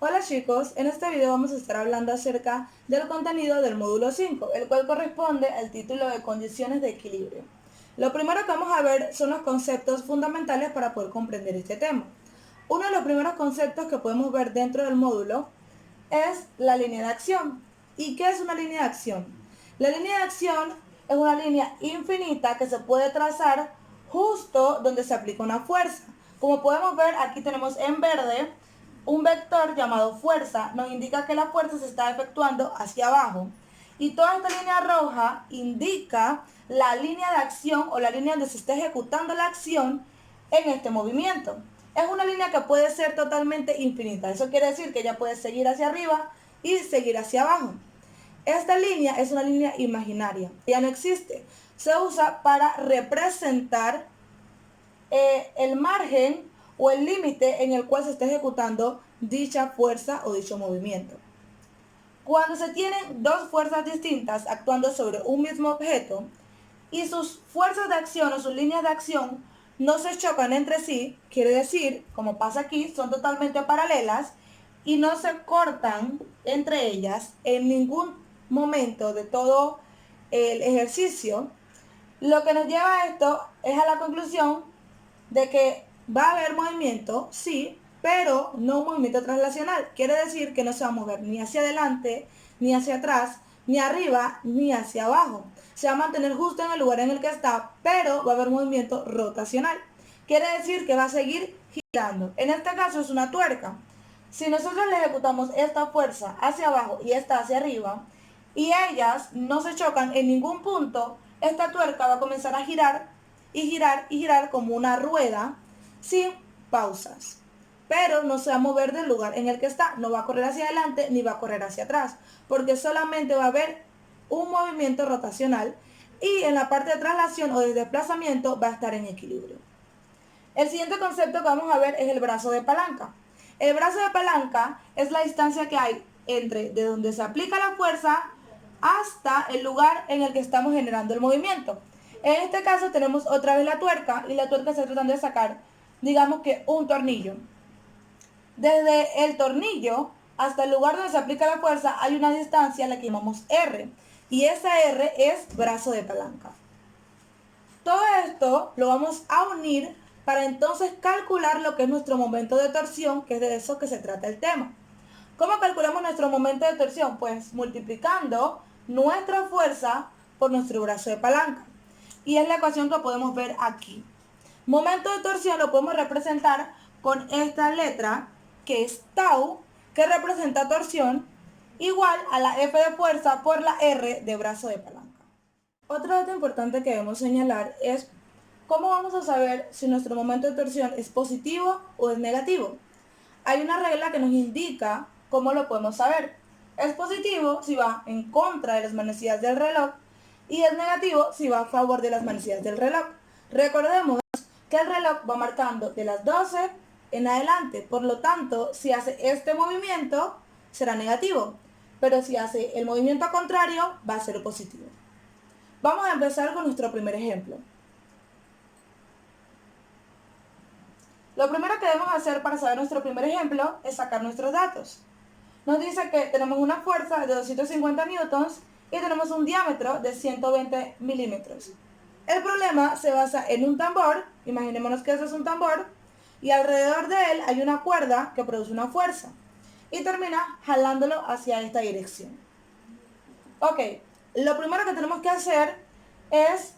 Hola chicos, en este video vamos a estar hablando acerca del contenido del módulo 5, el cual corresponde al título de condiciones de equilibrio. Lo primero que vamos a ver son los conceptos fundamentales para poder comprender este tema. Uno de los primeros conceptos que podemos ver dentro del módulo es la línea de acción. ¿Y qué es una línea de acción? La línea de acción es una línea infinita que se puede trazar justo donde se aplica una fuerza. Como podemos ver, aquí tenemos en verde un vector llamado fuerza, nos indica que la fuerza se está efectuando hacia abajo. Y toda esta línea roja indica la línea de acción o la línea donde se está ejecutando la acción en este movimiento. Es una línea que puede ser totalmente infinita. Eso quiere decir que ella puede seguir hacia arriba y seguir hacia abajo. Esta línea es una línea imaginaria. Ya no existe. Se usa para representar el margen o el límite en el cual se está ejecutando dicha fuerza o dicho movimiento. Cuando se tienen dos fuerzas distintas actuando sobre un mismo objeto y sus fuerzas de acción o sus líneas de acción no se chocan entre sí, quiere decir, como pasa aquí, son totalmente paralelas y no se cortan entre ellas en ningún momento de todo el ejercicio, lo que nos lleva a esto es a la conclusión de que va a haber movimiento, sí, pero no un movimiento translacional. Quiere decir que no se va a mover ni hacia adelante, ni hacia atrás, ni arriba, ni hacia abajo. Se va a mantener justo en el lugar en el que está, pero va a haber movimiento rotacional. Quiere decir que va a seguir girando. En este caso es una tuerca. Si nosotros le ejecutamos esta fuerza hacia abajo y esta hacia arriba, y ellas no se chocan en ningún punto, esta tuerca va a comenzar a girar y girar y girar como una rueda sin pausas. Pero no se va a mover del lugar en el que está, no va a correr hacia adelante ni va a correr hacia atrás, porque solamente va a haber un movimiento rotacional y en la parte de traslación o de desplazamiento va a estar en equilibrio. El siguiente concepto que vamos a ver es el brazo de palanca. El brazo de palanca es la distancia que hay entre de donde se aplica la fuerza hasta el lugar en el que estamos generando el movimiento. En este caso tenemos otra vez la tuerca y la tuerca está tratando de sacar, digamos que un tornillo. Desde el tornillo hasta el lugar donde se aplica la fuerza hay una distancia a la que llamamos R y esa R es brazo de palanca. Todo esto lo vamos a unir para entonces calcular lo que es nuestro momento de torsión, que es de eso que se trata el tema. ¿Cómo calculamos nuestro momento de torsión? Pues multiplicando nuestra fuerza por nuestro brazo de palanca. Y es la ecuación que podemos ver aquí. Momento de torsión lo podemos representar con esta letra, que es tau, que representa torsión, igual a la F de fuerza por la R de brazo de palanca. Otro dato importante que debemos señalar es cómo vamos a saber si nuestro momento de torsión es positivo o es negativo. Hay una regla que nos indica cómo lo podemos saber. Es positivo si va en contra de las manecillas del reloj y es negativo si va a favor de las manecillas del reloj. Recordemos que el reloj va marcando de las 12 en adelante, por lo tanto, si hace este movimiento será negativo, pero si hace el movimiento contrario va a ser positivo. Vamos a empezar con nuestro primer ejemplo. Lo primero que debemos hacer para saber nuestro primer ejemplo es sacar nuestros datos. Nos dice que tenemos una fuerza de 250 newtons y tenemos un diámetro de 120 milímetros. El problema se basa en un tambor, imaginémonos que eso es un tambor, y alrededor de él hay una cuerda que produce una fuerza y termina jalándolo hacia esta dirección. Ok, lo primero que tenemos que hacer es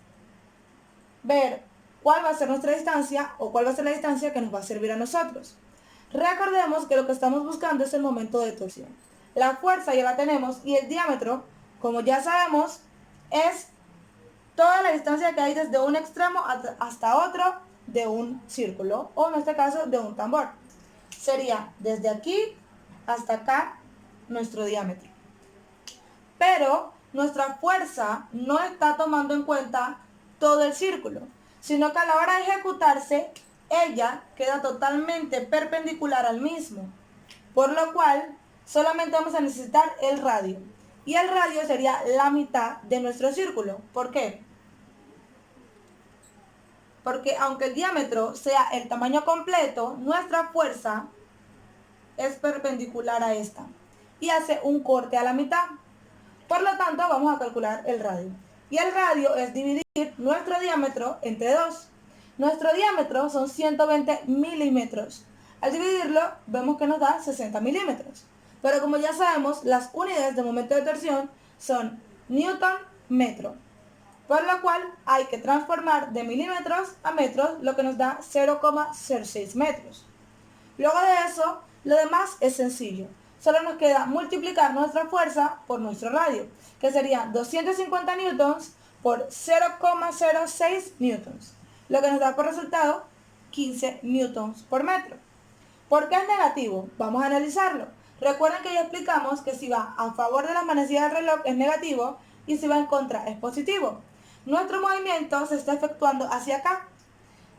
ver cuál va a ser nuestra distancia o cuál va a ser la distancia que nos va a servir a nosotros. Recordemos que lo que estamos buscando es el momento de torsión. La fuerza ya la tenemos y el diámetro, como ya sabemos, es toda la distancia que hay desde un extremo hasta otro de un círculo o en este caso de un tambor. Sería desde aquí hasta acá nuestro diámetro. Pero nuestra fuerza no está tomando en cuenta todo el círculo, sino que a la hora de ejecutarse, ella queda totalmente perpendicular al mismo, por lo cual solamente vamos a necesitar el radio. Y el radio sería la mitad de nuestro círculo. ¿Por qué? Porque aunque el diámetro sea el tamaño completo, nuestra fuerza es perpendicular a esta y hace un corte a la mitad. Por lo tanto, vamos a calcular el radio. Y el radio es dividir nuestro diámetro entre 2. Nuestro diámetro son 120 milímetros. Al dividirlo, vemos que nos da 60 milímetros. Pero como ya sabemos, las unidades de momento de torsión son newton metro. Por lo cual hay que transformar de milímetros a metros, lo que nos da 0,06 metros. Luego de eso, lo demás es sencillo. Solo nos queda multiplicar nuestra fuerza por nuestro radio, que sería 250 newtons por 0,06 newtons, lo que nos da por resultado 15 newtons por metro. ¿Por qué es negativo? Vamos a analizarlo. Recuerden que ya explicamos que si va a favor de las manecillas del reloj es negativo y si va en contra es positivo. Nuestro movimiento se está efectuando hacia acá.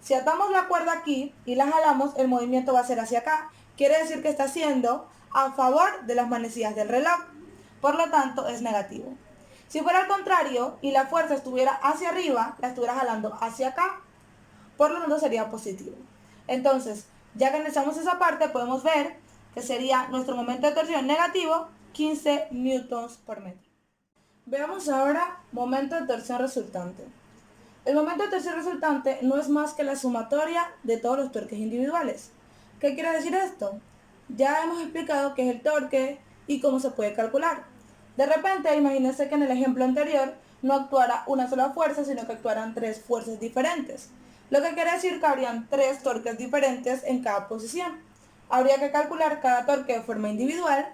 Si atamos la cuerda aquí y la jalamos, el movimiento va a ser hacia acá. Quiere decir que está haciendo a favor de las manecillas del reloj. Por lo tanto, es negativo. Si fuera al contrario y la fuerza estuviera hacia arriba, la estuviera jalando hacia acá. Por lo tanto, sería positivo. Entonces, ya que analizamos esa parte, podemos ver que sería nuestro momento de torsión negativo, 15 newtons por metro. Veamos ahora momento de torsión resultante. El momento de torsión resultante no es más que la sumatoria de todos los torques individuales. ¿Qué quiere decir esto? Ya hemos explicado qué es el torque y cómo se puede calcular. De repente, imagínense que en el ejemplo anterior no actuara una sola fuerza, sino que actuaran 3 fuerzas diferentes. Lo que quiere decir que habrían 3 torques diferentes en cada posición. Habría que calcular cada torque de forma individual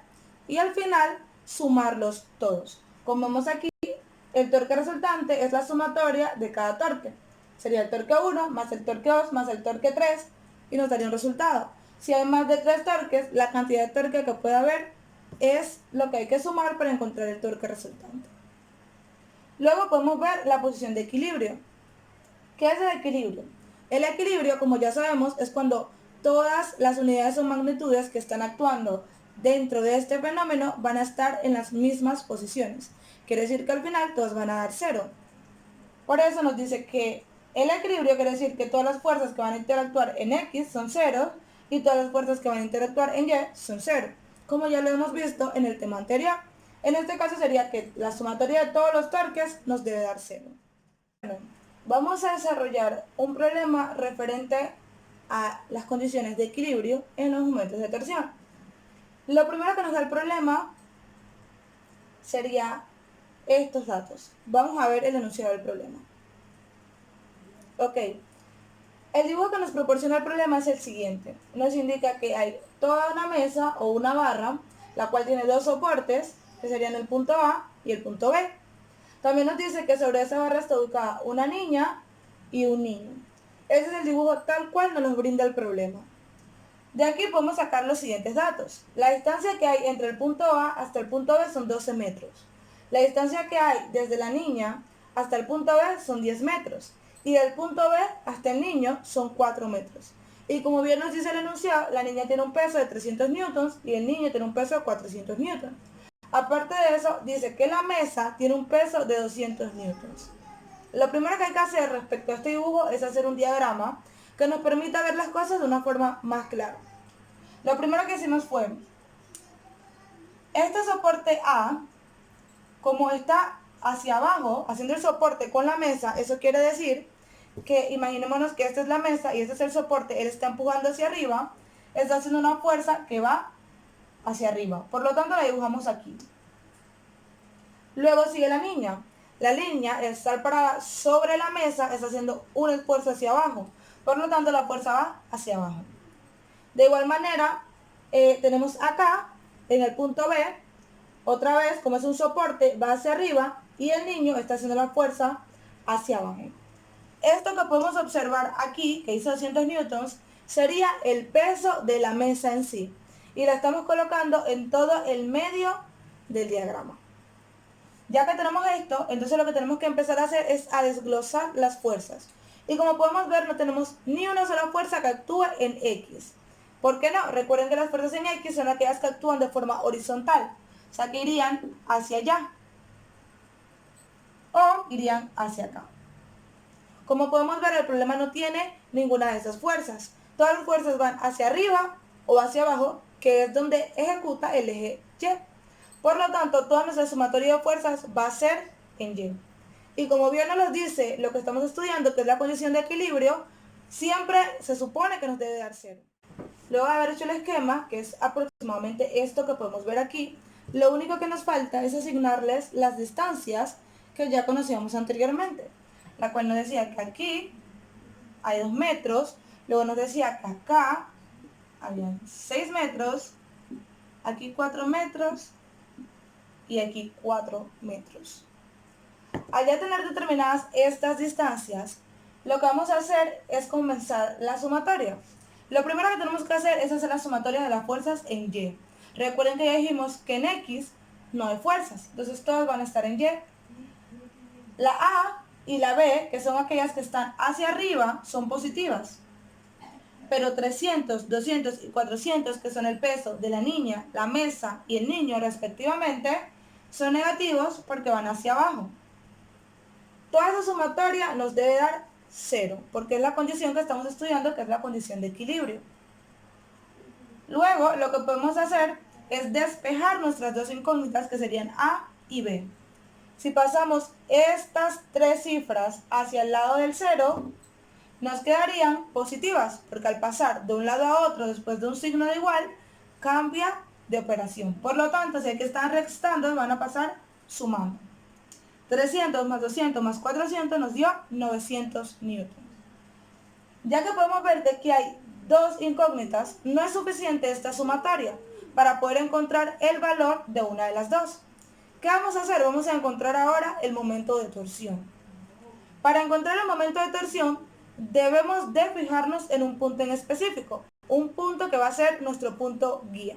y al final sumarlos todos. Como vemos aquí, el torque resultante es la sumatoria de cada torque. Sería el torque 1 más el torque 2 más el torque 3 y nos daría un resultado. Si hay más de 3 torques, la cantidad de torque que puede haber es lo que hay que sumar para encontrar el torque resultante. Luego podemos ver la posición de equilibrio. ¿Qué es el equilibrio? El equilibrio, como ya sabemos, es cuando todas las unidades o magnitudes que están actuando dentro de este fenómeno van a estar en las mismas posiciones. Quiere decir que al final todas van a dar 0. Por eso nos dice que el equilibrio quiere decir que todas las fuerzas que van a interactuar en X son 0 y todas las fuerzas que van a interactuar en Y son 0, como ya lo hemos visto en el tema anterior. En este caso sería que la sumatoria de todos los torques nos debe dar 0. Bueno, vamos a desarrollar un problema referente a las condiciones de equilibrio en los momentos de torsión. Lo primero que nos da el problema sería estos datos. Vamos a ver el enunciado del problema. Ok, el dibujo que nos proporciona el problema es el siguiente. Nos indica que hay toda una mesa o una barra, la cual tiene 2 soportes, que serían el punto A y el punto B. También nos dice que sobre esa barra está ubicada una niña y un niño. Ese es el dibujo tal cual nos brinda el problema. De aquí podemos sacar los siguientes datos. La distancia que hay entre el punto A hasta el punto B son 12 metros. La distancia que hay desde la niña hasta el punto B son 10 metros. Y del punto B hasta el niño son 4 metros. Y como bien nos dice el enunciado, la niña tiene un peso de 300 newtons y el niño tiene un peso de 400 newtons. Aparte de eso, dice que la mesa tiene un peso de 200 newtons. Lo primero que hay que hacer respecto a este dibujo es hacer un diagrama que nos permita ver las cosas de una forma más clara. Lo primero que hicimos fue, este soporte A, como está hacia abajo, haciendo el soporte con la mesa, eso quiere decir que imaginémonos que esta es la mesa y este es el soporte, él está empujando hacia arriba, está haciendo una fuerza que va hacia arriba, por lo tanto la dibujamos aquí. Luego sigue la niña. La niña, al estar parada sobre la mesa, está haciendo un esfuerzo hacia abajo, por lo tanto la fuerza va hacia abajo. De igual manera, tenemos acá, en el punto B, otra vez, como es un soporte, va hacia arriba y el niño está haciendo la fuerza hacia abajo. Esto que podemos observar aquí, que dice 200 newtons, sería el peso de la mesa en sí. Y la estamos colocando en todo el medio del diagrama. Ya que tenemos esto, entonces lo que tenemos que empezar a hacer es a desglosar las fuerzas. Y como podemos ver, no tenemos ni una sola fuerza que actúe en X. ¿Por qué no? Recuerden que las fuerzas en X son aquellas que actúan de forma horizontal. O sea, que irían hacia allá. O irían hacia acá. Como podemos ver, el problema no tiene ninguna de esas fuerzas. Todas las fuerzas van hacia arriba o hacia abajo, que es donde ejecuta el eje Y. Por lo tanto, toda nuestra sumatoria de fuerzas va a ser en Y. Y como bien nos lo dice lo que estamos estudiando, que es la condición de equilibrio, siempre se supone que nos debe dar 0. Luego de haber hecho el esquema, que es aproximadamente esto que podemos ver aquí, lo único que nos falta es asignarles las distancias que ya conocíamos anteriormente, la cual nos decía que aquí hay 2 metros, luego nos decía que acá habían 6 metros, aquí 4 metros y aquí 4 metros. Al ya tener determinadas estas distancias, lo que vamos a hacer es comenzar la sumatoria. Lo primero que tenemos que hacer es hacer la sumatoria de las fuerzas en Y. Recuerden que ya dijimos que en X no hay fuerzas, entonces todas van a estar en Y. La A y la B, que son aquellas que están hacia arriba, son positivas. Pero 300, 200 y 400, que son el peso de la niña, la mesa y el niño respectivamente, son negativos porque van hacia abajo. Toda esa sumatoria nos debe dar 0, porque es la condición que estamos estudiando, que es la condición de equilibrio. Luego, lo que podemos hacer es despejar nuestras dos incógnitas, que serían A y B. Si pasamos estas tres cifras hacia el lado del 0, nos quedarían positivas, porque al pasar de un lado a otro después de un signo de igual, cambia de operación. Por lo tanto, si hay que estar restando, van a pasar sumando. 300 más 200 más 400 nos dio 900 newtons. Ya que podemos ver de que hay dos incógnitas, no es suficiente esta sumatoria para poder encontrar el valor de una de las dos. ¿Qué vamos a hacer? Vamos a encontrar ahora el momento de torsión. Para encontrar el momento de torsión, debemos de fijarnos en un punto en específico, un punto que va a ser nuestro punto guía.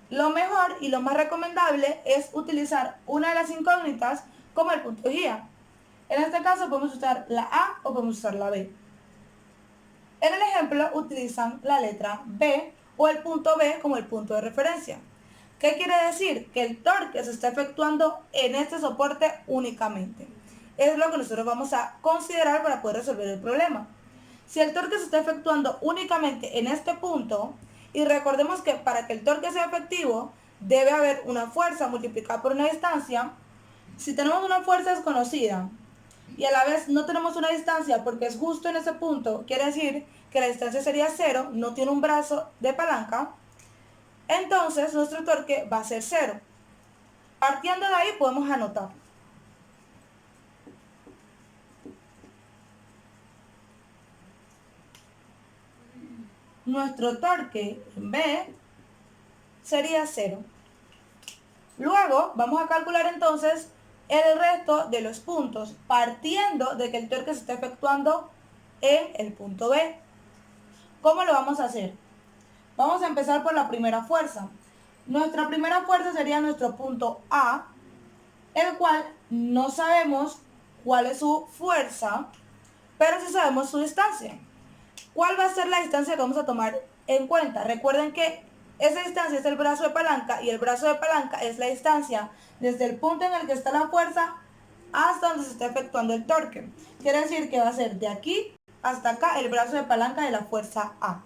Lo mejor y lo más recomendable es utilizar una de las incógnitas como el punto guía. En este caso podemos usar la A o podemos usar la B. En el ejemplo utilizan la letra B o el punto B como el punto de referencia. ¿Qué quiere decir? Que el torque se está efectuando en este soporte únicamente. Es lo que nosotros vamos a considerar para poder resolver el problema. Si el torque se está efectuando únicamente en este punto, y recordemos que para que el torque sea efectivo, debe haber una fuerza multiplicada por una distancia. Si tenemos una fuerza desconocida y a la vez no tenemos una distancia porque es justo en ese punto, quiere decir que la distancia sería 0, no tiene un brazo de palanca, entonces nuestro torque va a ser 0. Partiendo de ahí podemos anotar. Nuestro torque en B sería 0. Luego vamos a calcular entonces el resto de los puntos, partiendo de que el torque se está efectuando en el punto B. ¿Cómo lo vamos a hacer? Vamos a empezar por la primera fuerza. Nuestra primera fuerza sería nuestro punto A, el cual no sabemos cuál es su fuerza, pero sí sabemos su distancia. ¿Cuál va a ser la distancia que vamos a tomar en cuenta? Recuerden que esa distancia es el brazo de palanca y el brazo de palanca es la distancia desde el punto en el que está la fuerza hasta donde se está efectuando el torque. Quiere decir que va a ser de aquí hasta acá el brazo de palanca de la fuerza A.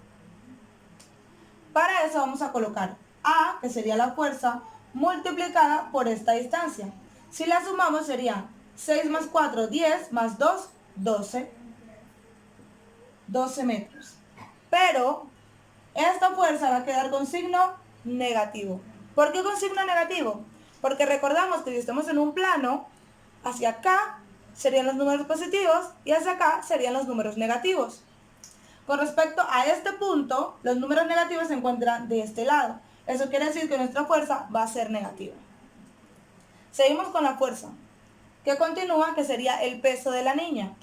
Para eso vamos a colocar A, que sería la fuerza, multiplicada por esta distancia. Si la sumamos sería 6 más 4, 10, más 2, 12. 12 metros. Pero esta fuerza va a quedar con signo negativo. ¿Por qué con signo negativo? Porque recordamos que si estamos en un plano, hacia acá serían los números positivos y hacia acá serían los números negativos. Con respecto a este punto, los números negativos se encuentran de este lado. Eso quiere decir que nuestra fuerza va a ser negativa. Seguimos con la fuerza, que continúa, que sería el peso de la niña.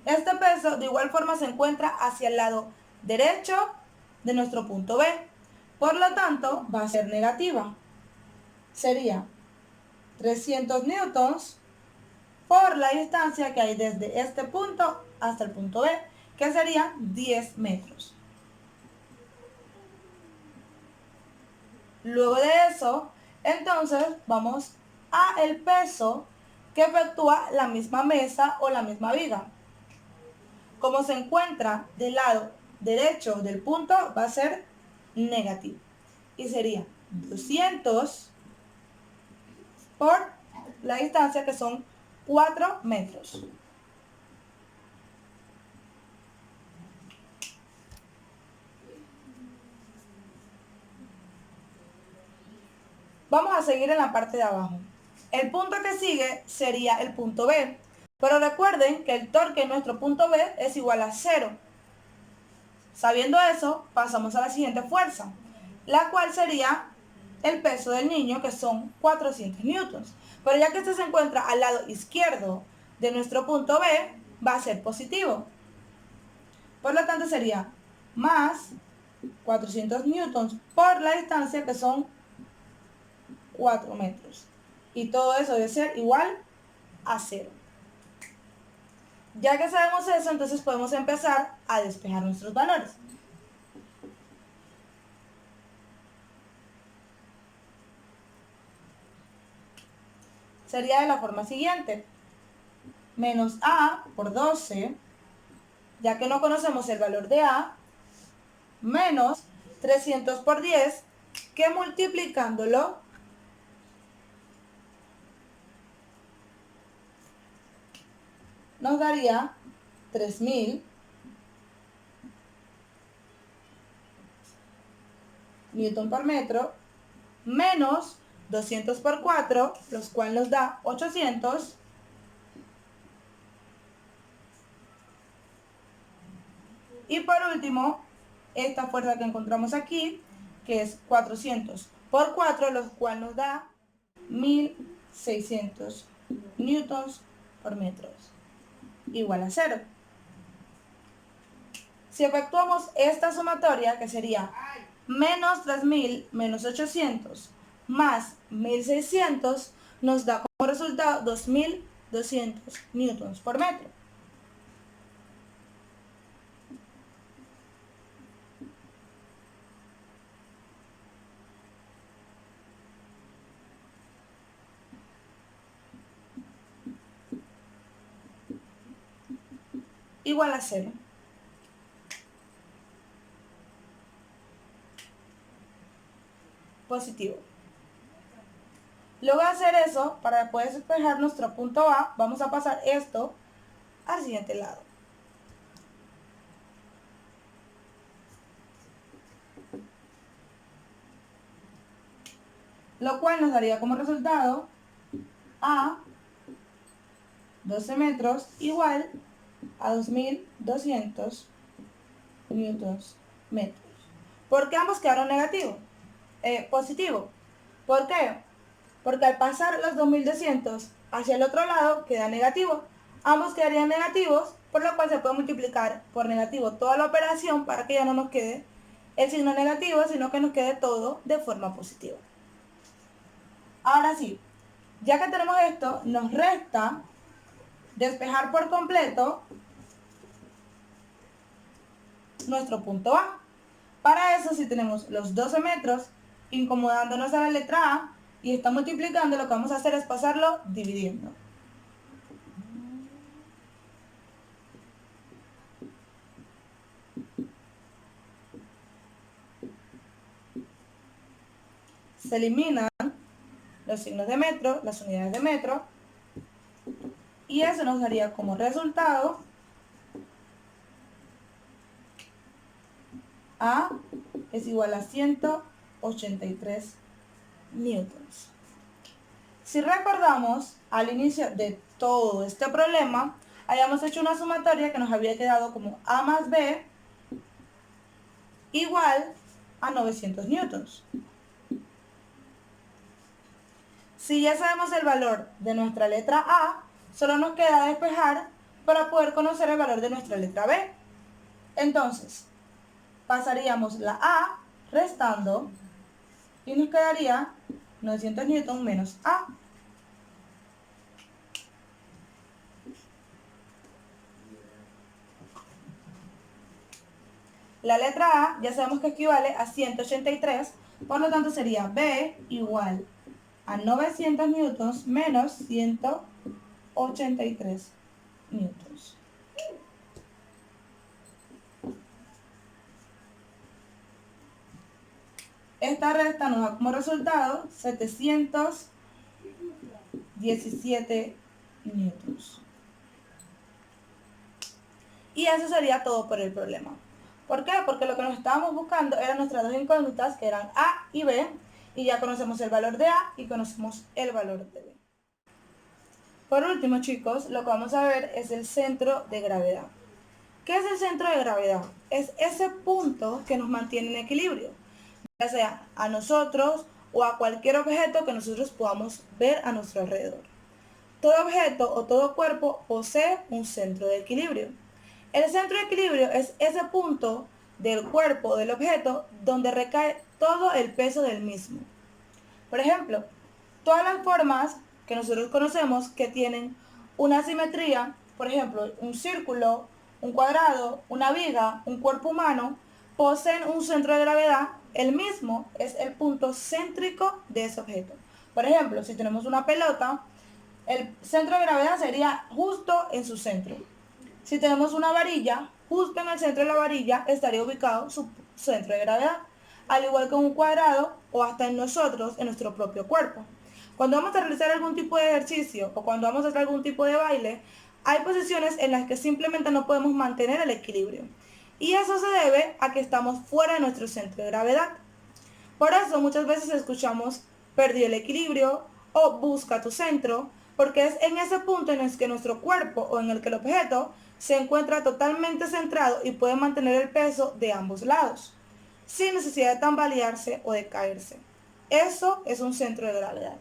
Este peso de igual forma se encuentra hacia el lado derecho de nuestro punto B. Por lo tanto, va a ser negativa. Sería 300 newtons por la distancia que hay desde este punto hasta el punto B, que sería 10 metros. Luego de eso, entonces vamos a el peso que efectúa la misma mesa o la misma viga. Como se encuentra del lado derecho del punto, va a ser negativo. Y sería 200 por la distancia, que son 4 metros. Vamos a seguir en la parte de abajo. El punto que sigue sería el punto B. Pero recuerden que el torque en nuestro punto B es igual a 0. Sabiendo eso, pasamos a la siguiente fuerza, la cual sería el peso del niño, que son 400 newtons. Pero ya que este se encuentra al lado izquierdo de nuestro punto B, va a ser positivo. Por lo tanto sería más 400 newtons por la distancia, que son 4 metros. Y todo eso debe ser igual a 0. Ya que sabemos eso, entonces podemos empezar a despejar nuestros valores. Sería de la forma siguiente: menos A por 12, ya que no conocemos el valor de A, menos 300 por 10, que multiplicándolo nos daría 3000 newton por metro, menos 200 por 4, los cuales nos da 800, y por último, esta fuerza que encontramos aquí, que es 400 por 4, los cuales nos da 1600 newtons por metro, igual a 0. Si efectuamos esta sumatoria, que sería menos 3000 menos 800 más 1600, nos da como resultado 2200 newtons por metro. Igual a 0. Positivo. Luego de hacer eso, para poder despejar nuestro punto A, vamos a pasar esto al siguiente lado. Lo cual nos daría como resultado A 12 metros igual a 2200 newtons metros. ¿Por qué ambos quedaron negativos? Positivo. ¿Por qué? Porque al pasar los 2200 hacia el otro lado queda negativo. Ambos quedarían negativos, por lo cual se puede multiplicar por negativo toda la operación para que ya no nos quede el signo negativo, sino que nos quede todo de forma positiva. Ahora sí, ya que tenemos esto, nos resta despejar por completo nuestro punto A. Para eso, si tenemos los 12 metros, incomodándonos a la letra A y está multiplicando, lo que vamos a hacer es pasarlo dividiendo. Se eliminan los signos de metro, las unidades de metro, y eso nos daría como resultado A es igual a 183 newtons. Si recordamos, al inicio de todo este problema, habíamos hecho una sumatoria que nos había quedado como A más B igual a 900 newtons. Si ya sabemos el valor de nuestra letra A, solo nos queda despejar para poder conocer el valor de nuestra letra B. Entonces, pasaríamos la A restando y nos quedaría 900 newton menos A. La letra A ya sabemos que equivale a 183, por lo tanto sería B igual a 900 newtons menos 183 newtons. Esta resta nos da como resultado 717 newtons. Y eso sería todo por el problema. ¿Por qué? Porque lo que nos estábamos buscando eran nuestras dos incógnitas, que eran A y B, y ya conocemos el valor de A y conocemos el valor de B. Por último, chicos, lo que vamos a ver es el centro de gravedad. ¿Qué es el centro de gravedad? Es ese punto que nos mantiene en equilibrio, ya sea a nosotros o a cualquier objeto que nosotros podamos ver a nuestro alrededor. Todo objeto o todo cuerpo posee un centro de equilibrio. El centro de equilibrio es ese punto del cuerpo o del objeto donde recae todo el peso del mismo. Por ejemplo, todas las formas que nosotros conocemos que tienen una simetría, por ejemplo, un círculo, un cuadrado, una viga, un cuerpo humano, poseen un centro de gravedad, el mismo es el punto céntrico de ese objeto. Por ejemplo, si tenemos una pelota, el centro de gravedad sería justo en su centro. Si tenemos una varilla, justo en el centro de la varilla estaría ubicado su centro de gravedad, al igual que un cuadrado o hasta en nosotros, en nuestro propio cuerpo. Cuando vamos a realizar algún tipo de ejercicio o cuando vamos a hacer algún tipo de baile, hay posiciones en las que simplemente no podemos mantener el equilibrio. Y eso se debe a que estamos fuera de nuestro centro de gravedad. Por eso muchas veces escuchamos perdí el equilibrio o busca tu centro, porque es en ese punto en el que nuestro cuerpo o en el que el objeto se encuentra totalmente centrado y puede mantener el peso de ambos lados, sin necesidad de tambalearse o de caerse. Eso es un centro de gravedad.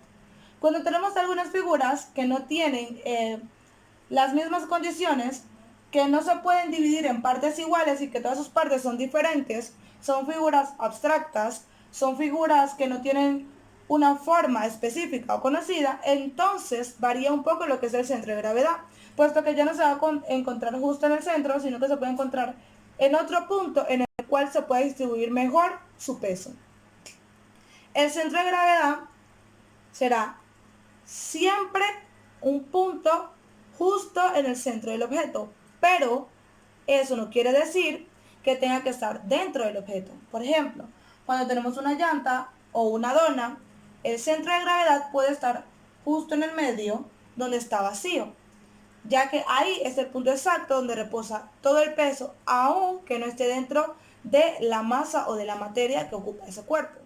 Cuando tenemos algunas figuras que no tienen las mismas condiciones, que no se pueden dividir en partes iguales y que todas sus partes son diferentes, son figuras abstractas, son figuras que no tienen una forma específica o conocida, entonces varía un poco lo que es el centro de gravedad, puesto que ya no se va a encontrar justo en el centro, sino que se puede encontrar en otro punto en el cual se puede distribuir mejor su peso. El centro de gravedad será siempre un punto justo en el centro del objeto, pero eso no quiere decir que tenga que estar dentro del objeto. Por ejemplo, cuando tenemos una llanta o una dona, el centro de gravedad puede estar justo en el medio donde está vacío, ya que ahí es el punto exacto donde reposa todo el peso, aunque no esté dentro de la masa o de la materia que ocupa ese cuerpo.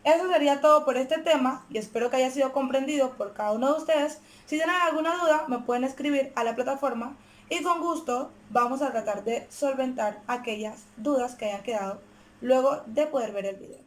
Eso sería todo por este tema y espero que haya sido comprendido por cada uno de ustedes. Si tienen alguna duda me pueden escribir a la plataforma y con gusto vamos a tratar de solventar aquellas dudas que hayan quedado luego de poder ver el video.